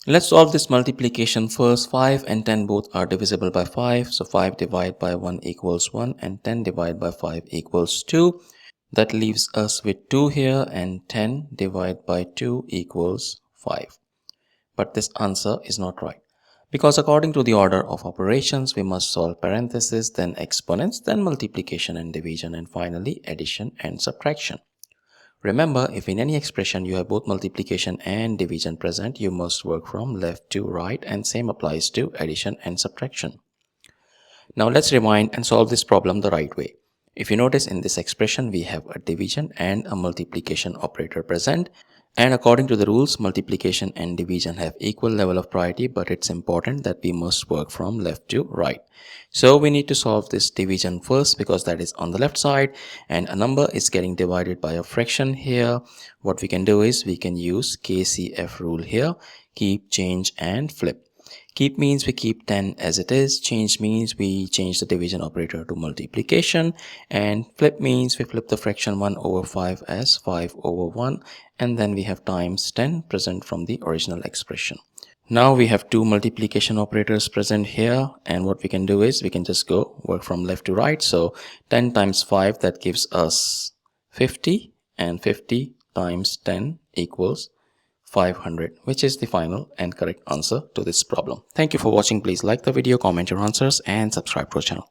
Let's solve this multiplication first. 5 and 10 both are divisible by 5. So 5 divided by 1 equals 1 and 10 divided by 5 equals 2. That leaves us with 2 here, and 10 divided by 2 equals 5. But this answer is not right, because according to the order of operations, we must solve parentheses, then exponents, then multiplication and division, and finally addition and subtraction. Remember, if in any expression you have both multiplication and division present, you must work from left to right, and same applies to addition and subtraction. Now let's rewind and solve this problem the right way. If you notice, in this expression we have a division and a multiplication operator present, and according to the rules, multiplication and division have equal level of priority, but it's important that we must work from left to right. So we need to solve this division first, because that is on the left side and a number is getting divided by a fraction here. What we can do is we can use KCF rule here: keep, change and flip. Keep means we keep 10 as it is, change means we change the division operator to multiplication, and flip means we flip the fraction 1 over 5 as 5 over 1, and then we have times 10 present from the original expression. Now we have two multiplication operators present here, and what we can do is we can just go work from left to right. So 10 times 5, that gives us 50, and 50 times 10 equals 500, which is the final and correct answer to this problem. Thank you for watching. Please like the video, comment your answers and subscribe to our channel.